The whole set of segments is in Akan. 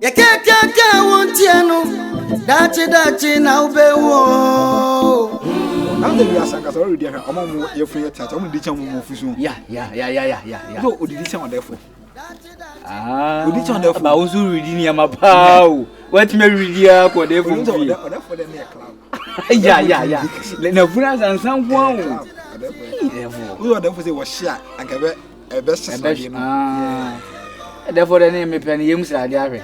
Ya kaka wontiano. Dachi na ubewo. Now the Biasanga already have a moment your free attack. I'm the channel of Fusion. Yeah. No, did you sound therefore? Ah, Udi chon therefore. Ba usu reading ya mapao. What me read ya ko dey for for the near club. Yeah. Na funa san san kwa. We are therefore say was share and give a best. Ah. Therefore the name me penny yim sa dia hwe.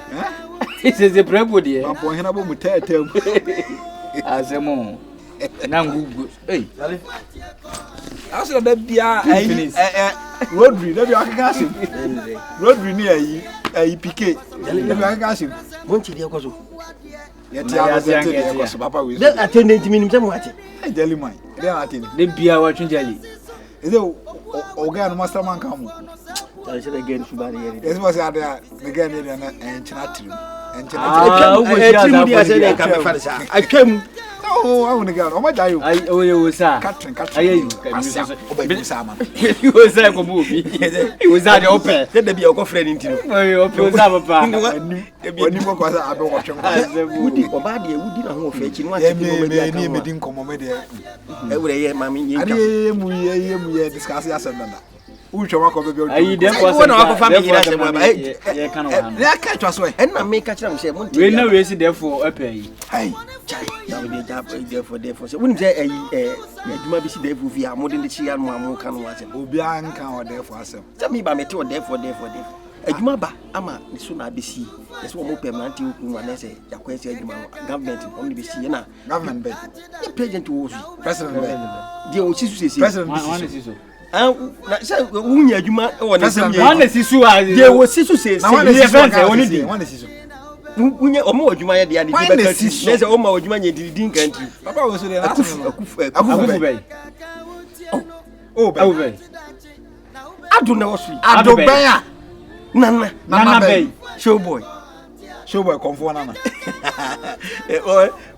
It is a prebo dey. I'm going about mutetem. Asemo. Na ngugu. Hey. I said that bia Rodri, that you can see. Rodri near a PK. You can see. Won't you go so? Yet I was Papa with that attendant to me in some way. I tell you mine. They are attending. The bia watching jelly. Is it Ogan Masterman come? I said again, somebody. This was there again and Chinatu. And I came. Oh, I want to go. Oh, my God. I owe you, sir. Catherine. You was like a movie. It was at the open. Let there be a girlfriend into you. Open Papa. When you walk, I don't watch Woody or Baddy, Woody, and who fetching one. Me didn't come over there. Every year, Mammy, we discuss as a which one of the I therefore one of our family. I can't trust way. And I make a chance. we know we see therefore a pay. Hey, therefore, wouldn't say you might be there via more than the Chia and Mamma can watch it. Obianca or there for us. Tell me by me to therefore. A Jumaba, Ama, the soon I be see. That's one more permanent whom I say, the question government only be seen. Government bed. The president was President bed. The old sister President. Unya Juma or one is Sisu. There was Sisu says, one is Unya or more Juma, the other. There's a Oma Juma didn't country. Papa was there. Oh, I don't know. I don't buy. Nana Bay, showboy. Showboy, come for Nana.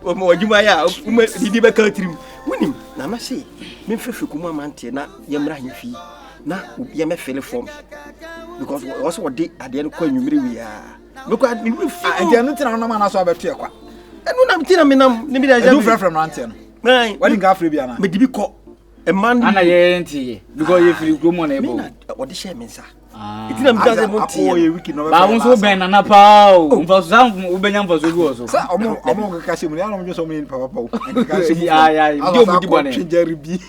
Or more Jumaya, the Diba country. Winning, Nana say, Memphis Kuma Mantina, Yamra fee. Now, Yama fell form. Because also what day at the end of we are. Look at me, and they're not on a man as I bet you. And when I'm telling me, maybe I do from Ranton. Right, what in Gaffribiana? But did you call a man? And I ain't because if you go on able, what the shame is. It's not just a week. I was so bad and a pow. For some, Ubenyam was also. I'm going to catch him. I don't just so mean Papa. Yeah, you Jerry B.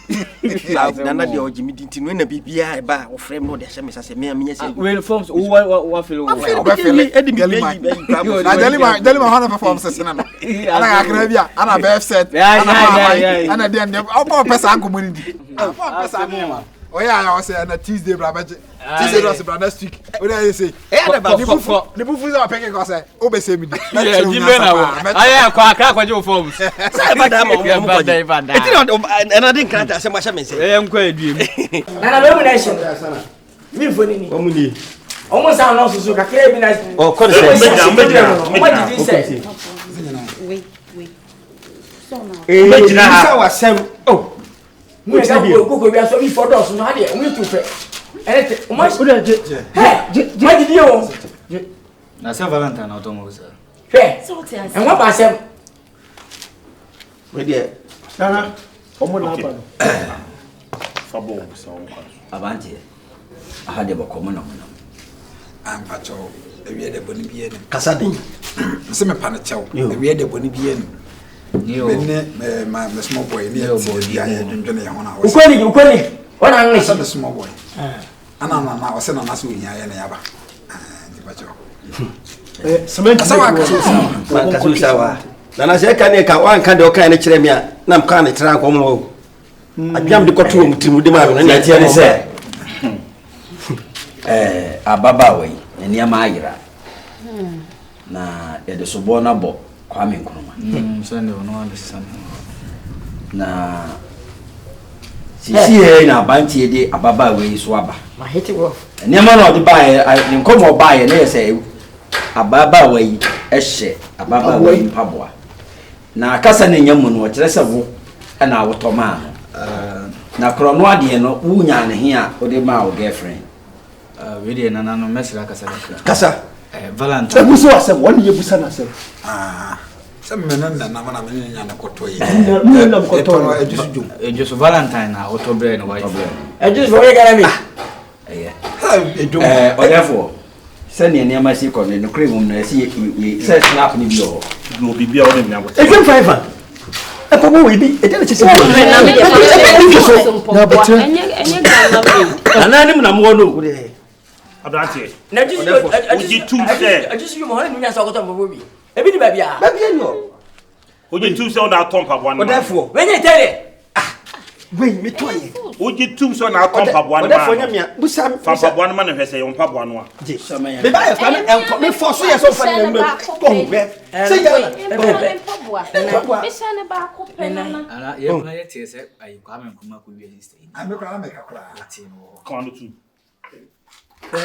Nana the Jimmy didn't win a BBI bar or frame no the same as a mere minute. Well, forms what feel. Delima performs. And I can and I have said, and I didn't have person community. Oh, yeah, I was saying on Tuesday, Tuesday was next week. What do you say? The books are paying us. Obey me. I crack what your forms. And I didn't crack as much as I am quite dream. And a nomination. Me for me. Almost our noses look a clear nice. Oh, what did you say? Wait. Oh. We are sorry for those who had it. We to pay. And much good. What did you? Now, St. Valentine automobile. Fair. And what about them? My dear, Nana, Avanti. I had a common. I'm Pacho. We had a Bonibian. Casadin. Some panacho. We had a Bonibian. My small boy near body. I didn't know. What I said the small boy. And I'm now sending us in Yaba. Nana say can you one kind of kind of cheremia? Nam can it rank on. I jam the courtroom to the man and I tell you say. Ababa way, and Yamaira. Na the Sobona bo, Kwame Nkrumah. Sunday no understand. Na sisi here na banti de ababa way swaba. My hit it off. And your man of the buy, I come or buy and say ababa way, eshe, ababa way pabwa. Na kasa ne nyamu no kire se wo na awotoma na krono ade no wunya ne he a ode ma wo girlfriend we dey nana no mesra kasa kasa Valentine. E buso asem woni ye busa na asem. Some men and Namana and a cotoy. Just Valentine now, auto brain or white brain. I just want to get me. Or therefore, send your name, my second in the cream, and see you says nothing. You will be beyond now. E can five. E come we be? E tell you Ebi ni baby a. Baby no. Oje two so na tompa one. What therefore? When you tell it. Wait, me toye. Oje two so na tompa one. What therefore nyamia? Busa Fampa one man hwese yon pa one a. Je. Me ba ya fa me force ya so fa na me. Go be. Say ya. Me shane ba ko pena. Ana ye na ye tie se ayi kwa me kuma ko wi stay. I'm going to make a cry. Come on two.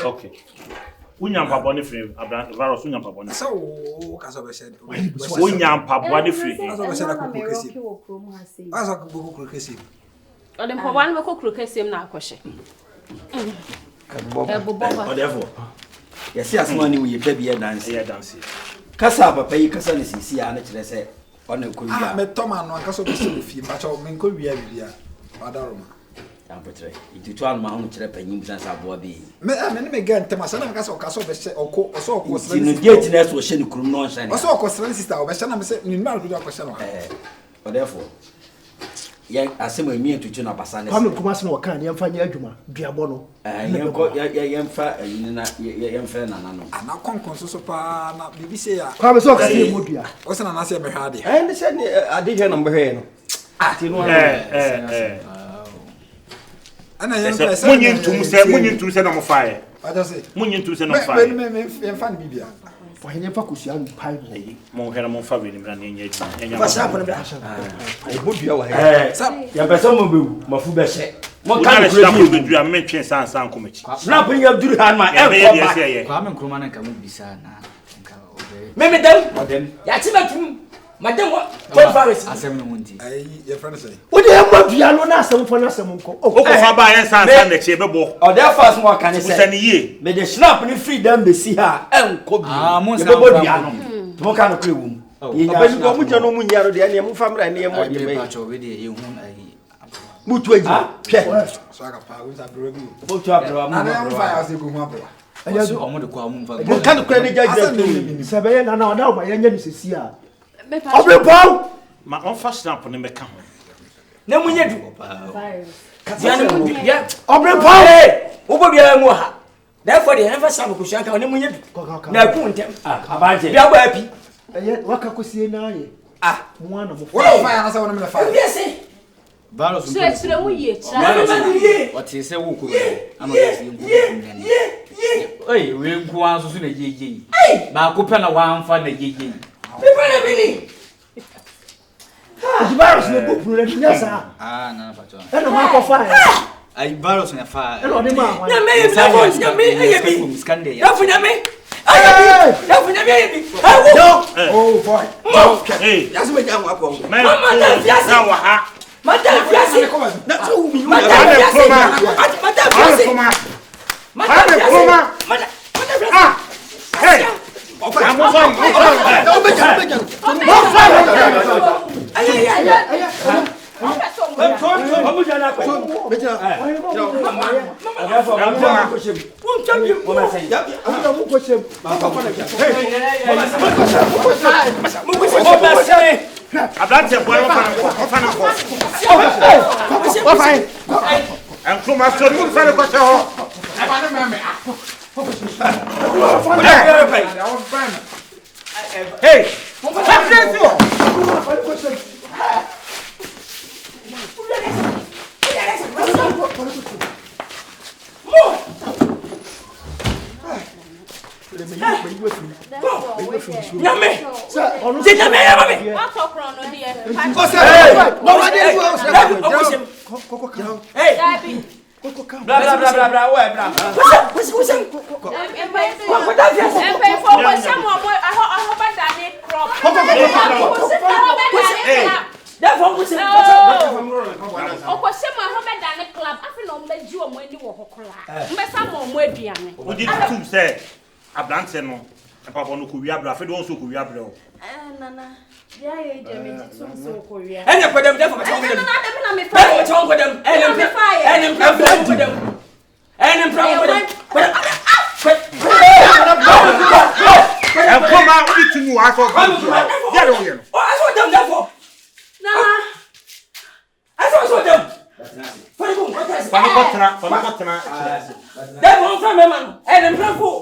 Okay. Unyampa bone free Abraham virus unyampa bone. So, Casobe said, Unyampa bone free. As I said, I could cook him. Or then for one we cook him na kwhye. Or therefore, yes, yes, money we baby dance. Yeah, dance. Kasa papa yi kasa ne sisi a na kire se on e ko wi a. Me Toma no Casobe said, if you match out, men could be a bia. Adaroma. Ampetre. Itu to an ma hu kire panyim sansa abo bi. Me get Temasa na Casobe say, or so was no gate na so hye ne kurum no hye ne. Also, of course, sister, or Bashana say, you know, to do a question. Or therefore, yeah, asemo emi etutu na basa ne. Kwame kuma se no kan ye mfa nya adwuma duabo no. Ye mfa na ye mfa na na no. Ana konkon so pa na bibi say ya. Kwame so ka se modua. O se na na se me hwa de. Ne se ne ade hwe na mbehwe no. Ti no. Ana ye mfa se. Munyin tum se na mo fae. Aja say. Munyin tum se na mo fae. Me fan bibia. For him fa kusia no pai no. Mo hera mo fa we ni bra na enye enya. Fa sha ko na bra. Ai modua wa he. Ya pesa mo bewu, mafu be hye. Mo kan na snap do dua me twen sansan komachi. Snap ni abduru han ma e ko ba. Kwa me nkroma na nka mo bisa na nka obe. Me dem. Ya ti batum. Madam what? 12 hours. Asem no wonti. Ai ye friend say. Wo de modua no na asem fo na asem nko. O ko fa ba yen sansan na che bebo. O there fast mo kan say. Usani ye. Me de snap ni freedom be si ha enko bi. Mo sa bebo dia no. Mo kan no kwewum. Ye nya ni mo gya no mu nya no de ne mo famra ne ye mo de me. Pa cho we de ye hu ayi. Mutu aji. Hwe. So I got power with that brother. Mutu abro Na mo. na fire as go mu abro. So omo de kwa mo fa. Mo kan ko ne judge tu. Se be na na o ma ye nya ni sesi a. Me pa. Obre paw. Ma on fa snap ne me ka ho. Na munye du. Ya ne mu ya. Obre paw. Wo bo bia mu ha. Therefore the never sam ko shanka ne munye du. Na ku ntem. Abaje. Bia ba api. Eye waka kosie na ye. Mo ana mo. What fire na say one me fire. Yes. Virus Sire mu ye. What is say wo ko. Ano yes ye nku. Oi, we nku anso so na yeye. Ba ko pe na wa amfa na yeye. Prepare me. The virus no go pro nya sa. Na pa cho. E no ma ko fa. Ai virus na fa. E no de ma. Na me ye na voice na me ye bi. Skande ya. Na fu na me. Aye. Na fu na me ye bi. Oh boy. Hey. Ya so me nya akwa. Mama na fiase. Na wa ha. Mata fiase. Na so mi. Mata fiase. Mata fiase. Mata fiase. Hey. I'm on. Hey! abrante no papa no ko wi abra fe do so ko wi abra o nana ya ye je me jitu so ko wi ene ko dem defo ko dem na me fa ko chon ko dem ene ko dem come out with you I for get on here oh I saw them therefore nana I saw them Famikotena. That one from man and blah blah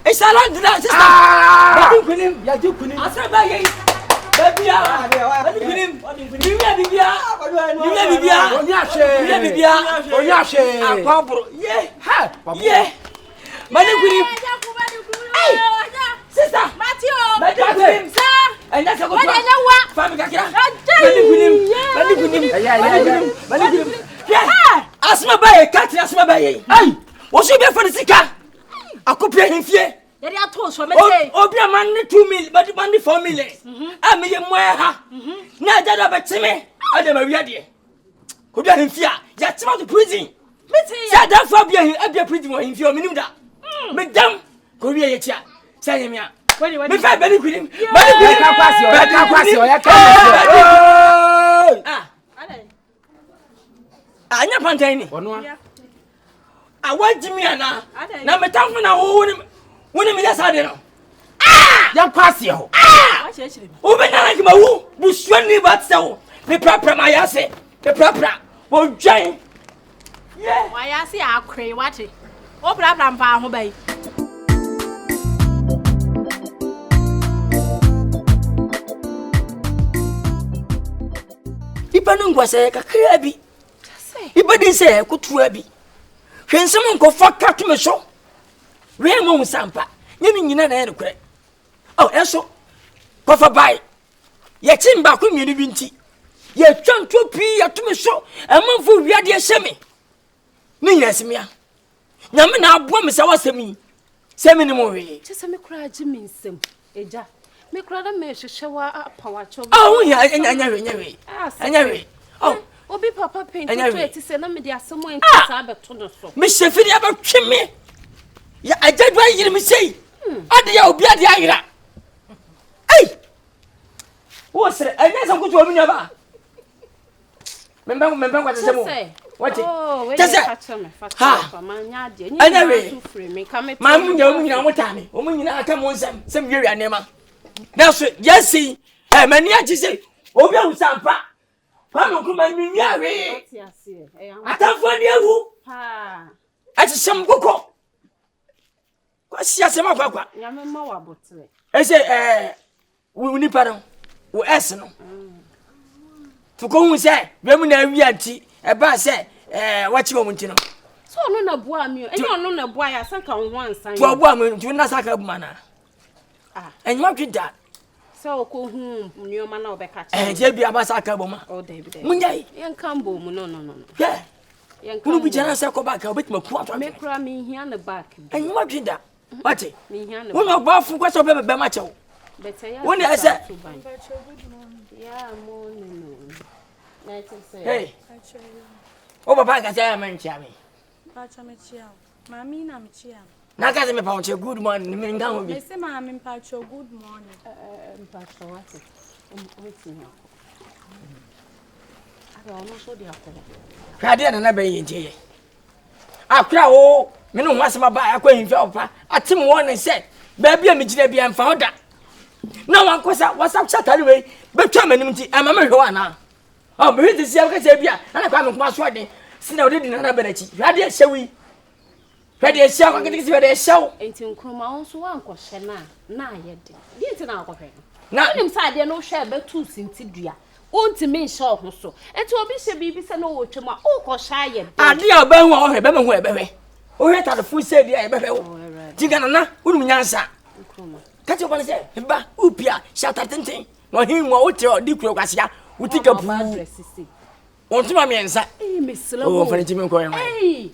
it's a lot to that Yadi ato so mete. Obi a man 2 million, but man 4 million. I me ye moya ha. Na jada betime. Ade ma wiade. Obi a himfia. Ya tima to prison. Mete ya. Sa dan fa bia abia prison wo himfia o minim da. Me dam ko wi ye tia. Sa ye me a. Me fa bani kunim. Bani kunim ka kwasi o. Ka kwasi o ya ka. Ah. Ade. Anya pantai ni. Ono a. Awajimi ana. Na metamfo na wo woni me yasa de no ya kwase ho wo be na like ma wo bu swani bat se wo me prapra ma yase me prapra wo dwan wa yase akre wate wo prapra mpa ho bai ibanu ngwase kakra bi ibadin se kutua bi hwensem nkofa kato me so we mo sampa nyemi nyina na ene kure oh eso kofa bai ye chimba ko mienu binti ye twanto pi ya tumi so amanfo wiade eheme ni nyasimia nyame na abo me sawa semi ni mo we chese me kura jimi nsem eja me kura da me hwehwewa apawacho oh ya anya we oh obi papa paint to etise na me de asemo enkasa abeto no so me shefiri abatweme ya ajadwa yiri me sei ade ya obi ade ayira ai wo sere anya san kutu obi nyaba memba kwa tsemo wati tese ha manya de anyway tu free me ka me mamu nya omu nyina motame omu nyina aka mo nsam sem wiwi anema na so yesi mani aji sei obi awusampa Pamo kuma nimi awe atamfo ni ewu ha ati sem kokko kwa sia sema kwa nyame ma wa botre ese uni pardon wo es no fuko hu se bemu na wi anti e ba se wachi wo munti no so no na bua mi enyo no na bua ya sanka ho ansan to bua mi tu na saka bu mana enyo twida so ko hu nioma na obeka je bia ba saka bu ma o dey bi munjai yenkambo mu no yeah yenkambo bi jana se ko ba ka obetuma ku atwa me kra mi hia na back enyo twida wati wo na ba fu kwa so be ma chewo When I said, hey, oh, Papa, I say, I'm in Chammy. Mammy, I'm chia. Now, can I about your good morning? Meaning, down with me. Say, I'm in Pacho, good morning. Pacho, what's it? I don't know, so dear. I didn't know in jail. I cry, oh, me no was my buy a queen felper. I Tim one and said, baby, I'm a and found that. No one was up chat anyway, but Germany, I'm a marijuana. Oh, but this is Sabia, and I come across wedding. See, no, didn't ability. Ready, shall we? Ready, shall I get ready, show? Ain't in Chroma also one question now, yet. Didn't know. Now, inside there no share but 2 cents. Want to me show so. And to be said, baby, said no to my old shy. I dear Ben or her baby. Oh, had the food said, yeah, baby. Tigana, wouldn't answer. Catch up on say, ba, upia, shout at anything. No, him won't tell Dico Garcia, who take up my dress. Want to my answer, Miss Slow for the Jimmy going. Hey,